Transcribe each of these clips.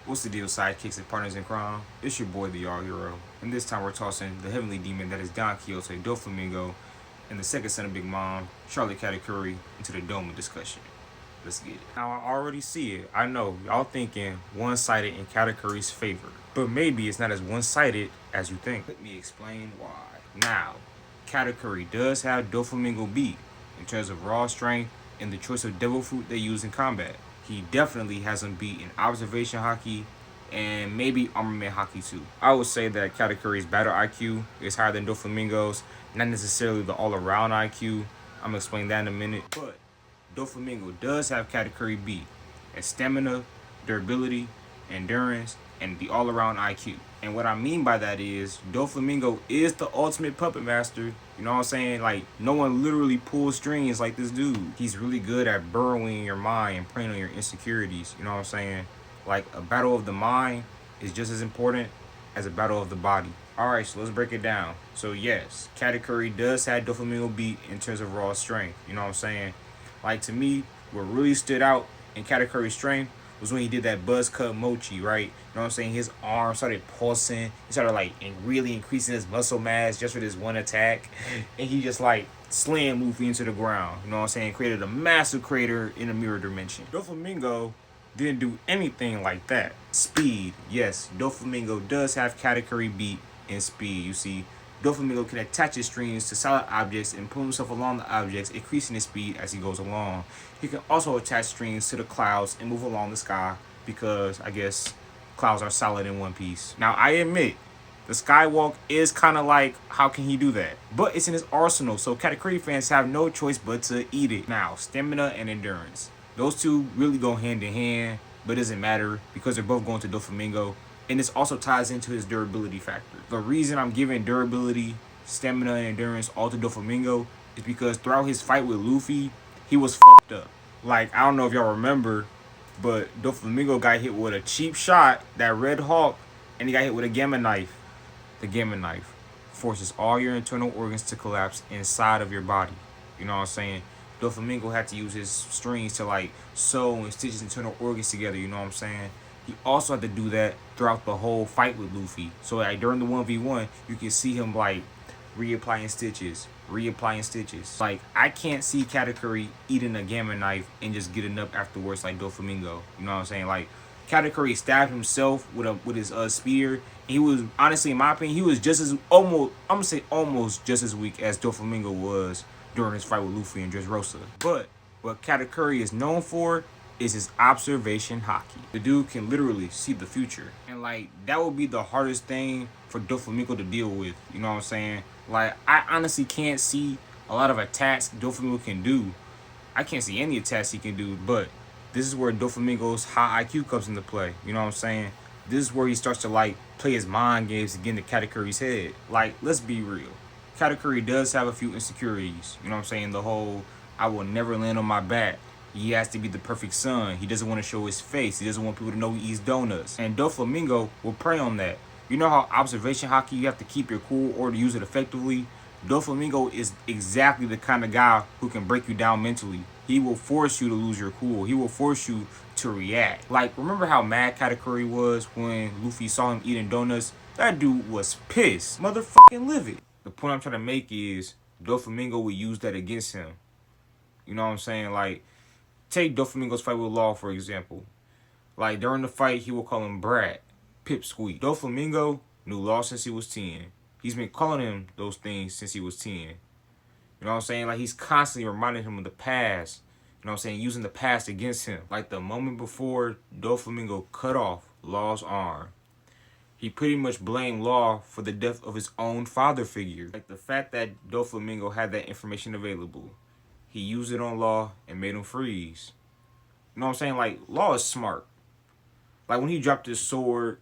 What's the deal, sidekicks and partners in crime? It's your boy, the All Hero, and this time we're tossing the heavenly demon that is Don Quixote, Doflamingo, and the second son of Big Mom, Charlotte Katakuri, into the dome of discussion. Let's get it. Now, I already see it. I know, y'all thinking one-sided in Katakuri's favor, but maybe it's not as one-sided as you think. Let me explain why. Now, Katakuri does have Doflamingo beat in terms of raw strength and the choice of devil fruit they use in combat. He definitely has him beat in observation hockey and maybe armament hockey too. I would say that Katakuri's battle IQ is higher than Doflamingo's, not necessarily the all-around IQ. I'm gonna explain that in a minute. But Doflamingo does have Katakuri beat at stamina, durability, endurance, and the all-around IQ. And what I mean by that is Doflamingo is the ultimate puppet master. You know what I'm saying? Like, no one literally pulls strings like this dude. He's really good at burrowing your mind and preying on your insecurities. You know what I'm saying? Like, a battle of the mind is just as important as a battle of the body. Alright, so let's break it down. So yes, Katakuri does have Doflamingo beat in terms of raw strength. You know what I'm saying? Like, to me, what really stood out in Katakuri's strength was when he did that buzz cut mochi, right? You know what I'm saying? His arm started pulsing. He started like really increasing his muscle mass just for this one attack. And he just like slammed Luffy into the ground. You know what I'm saying? Created a massive crater in a mirror dimension. Doflamingo didn't do anything like that. Speed. Yes, Doflamingo does have Katakuri beat in speed. You see, Doflamingo can attach his strings to solid objects and pull himself along the objects, increasing his speed as he goes along. He can also attach strings to the clouds and move along the sky because, I guess, clouds are solid in One Piece. Now, I admit, the skywalk is kind of like, how can he do that? But it's in his arsenal, so Katakuri fans have no choice but to eat it. Now, stamina and endurance. Those two really go hand in hand, but it doesn't matter because they're both going to Doflamingo. And this also ties into his durability factor. The reason I'm giving durability, stamina, and endurance all to Doflamingo is because throughout his fight with Luffy, he was fucked up. Like, I don't know if y'all remember, but Doflamingo got hit with a cheap shot, that Red Hawk, and he got hit with a Gamma Knife. The Gamma Knife forces all your internal organs to collapse inside of your body. You know what I'm saying? Doflamingo had to use his strings to like sew and stitch his internal organs together. You know what I'm saying? He also had to do that throughout the whole fight with Luffy. So like during the 1v1, you can see him like reapplying stitches. Like, I can't see Katakuri eating a Gamma Knife and just getting up afterwards like Doflamingo. You know what I'm saying? Like, Katakuri stabbed himself with his spear. He was, honestly, in my opinion, he was just as almost just as weak as Doflamingo was during his fight with Luffy and Dressrosa. But what Katakuri is known for is his observation hockey. The dude can literally see the future. And like, that would be the hardest thing for Doflamingo to deal with. You know what I'm saying? Like, I honestly can't see a lot of attacks Doflamingo can do. I can't see any attacks he can do, but this is where Doflamingo's high IQ comes into play. You know what I'm saying? This is where he starts to like play his mind games to get into Katakuri's head. Like, let's be real. Katakuri does have a few insecurities. You know what I'm saying? The whole, I will never land on my back. He has to be the perfect son. He doesn't want to show his face. He doesn't want people to know he eats donuts. And Doflamingo will prey on that. You know how observation hockey, you have to keep your cool or to use it effectively? Doflamingo is exactly the kind of guy who can break you down mentally. He will force you to lose your cool. He will force you to react. Like, remember how mad Katakuri was when Luffy saw him eating donuts? That dude was pissed. Motherfucking livid. The point I'm trying to make is Doflamingo will use that against him. You know what I'm saying? Like, take Doflamingo's fight with Law, for example. Like, during the fight, he will call him Brat, Pipsqueak. Doflamingo knew Law since he was 10. He's been calling him those things since he was 10. You know what I'm saying? Like, he's constantly reminding him of the past. You know what I'm saying? Using the past against him. Like, the moment before Doflamingo cut off Law's arm, he pretty much blamed Law for the death of his own father figure. Like, the fact that Doflamingo had that information available, he used it on Law and made him freeze. You know what I'm saying? Like, Law is smart. Like, when he dropped his sword,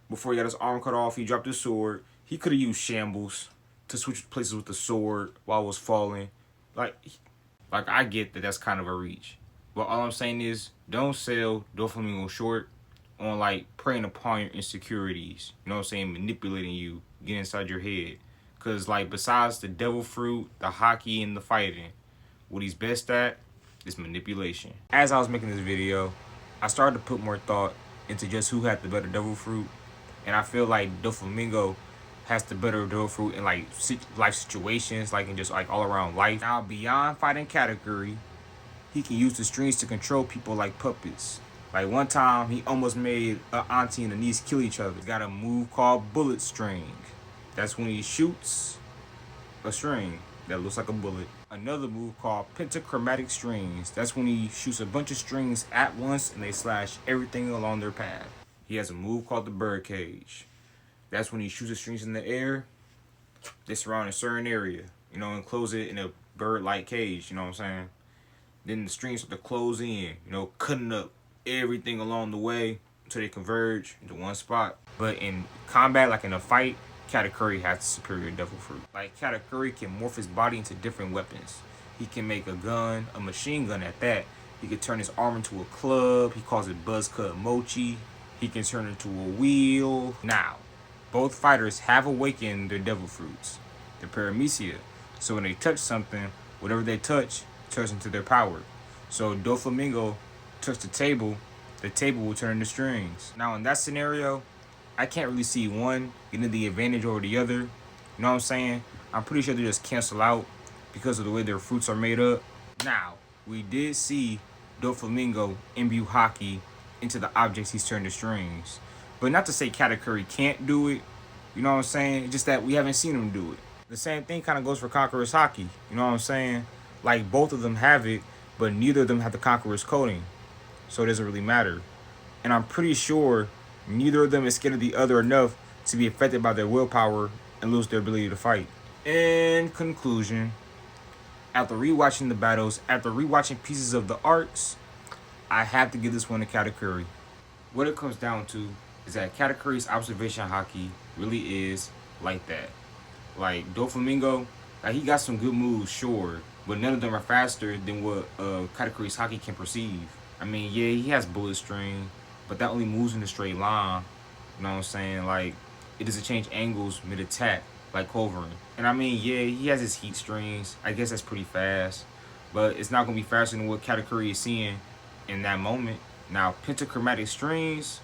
before he got his arm cut off, he dropped his sword. He could have used Shambles to switch places with the sword while it was falling. Like, I get that that's kind of a reach. But all I'm saying is, don't sell Doflamingo short on, like, preying upon your insecurities. You know what I'm saying? Manipulating you, getting inside your head. Because, like, besides the devil fruit, the hockey, and the fighting, what he's best at is manipulation. As I was making this video, I started to put more thought into just who had the better devil fruit. And I feel like Doflamingo has the better devil fruit in like life situations, like in just like all around life. Now beyond fighting category, he can use the strings to control people like puppets. Like one time, he almost made a auntie and a niece kill each other. He's got a move called bullet string. That's when he shoots a string that looks like a bullet. Another move called pentachromatic strings. That's when he shoots a bunch of strings at once and they slash everything along their path. He has a move called the bird cage. That's when he shoots the strings in the air. They surround a certain area, and close it in a bird-like cage, you know what I'm saying? Then the strings start to close in, cutting up everything along the way until they converge into one spot. But in combat, like in a fight, Katakuri has the superior devil fruit. Like Katakuri can morph his body into different weapons. He can make a gun, a machine gun at that. He can turn his arm into a club. He calls it buzzcut mochi. He can turn into a wheel. Now, both fighters have awakened their devil fruits, their paramecia. So when they touch something, whatever they touch turns into their power. So Doflamingo touch the table will turn into strings. Now in that scenario, I can't really see one getting the advantage over the other. You know what I'm saying? I'm pretty sure they just cancel out because of the way their fruits are made up. Now, we did see Doflamingo imbue hockey into the objects he's turned to strings. But not to say Katakuri can't do it. You know what I'm saying? It's just that we haven't seen him do it. The same thing kind of goes for Conqueror's Haki. You know what I'm saying? Like, both of them have it, but neither of them have the Conqueror's coating. So it doesn't really matter. And I'm pretty sure neither of them is scared of the other enough to be affected by their willpower and lose their ability to fight. In conclusion, after rewatching the battles, after rewatching pieces of the arcs, I have to give this one to Katakuri. What it comes down to is that Katakuri's observation haki really is like that. Like Doflamingo, like he got some good moves, sure, but none of them are faster than what Katakuri's haki can perceive. I mean, yeah, he has bullet string, but that only moves in a straight line. You know what I'm saying? Like, it doesn't change angles mid-attack like Culverin. And I mean, yeah, he has his heat strings. I guess that's pretty fast, but it's not going to be faster than what Katakuri is seeing in that moment. Now, pentachromatic strings,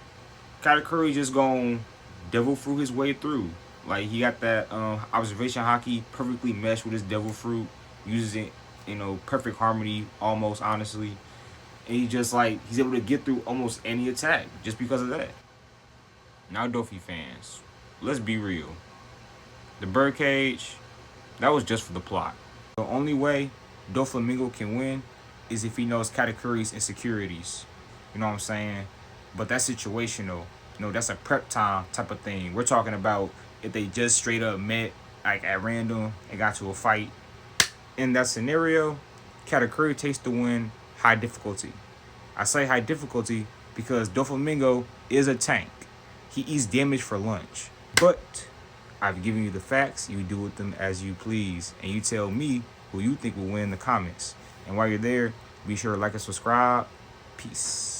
Katakuri just going to devil fruit his way through. Like, he got that observation haki perfectly meshed with his devil fruit, uses it, perfect harmony, almost, honestly. And he's able to get through almost any attack just because of that. Now, Dofi fans, let's be real. The birdcage, that was just for the plot. The only way Doflamingo can win is if he knows Katakuri's insecurities. You know what I'm saying? But that's situational. That's a prep time type of thing. We're talking about if they just straight up met, like at random, and got to a fight. In that scenario, Katakuri takes the win high difficulty. I say high difficulty because Doflamingo is a tank. He eats damage for lunch. But I've given you the facts. You do with them as you please. And you tell me who you think will win in the comments. And while you're there, be sure to like and subscribe. Peace.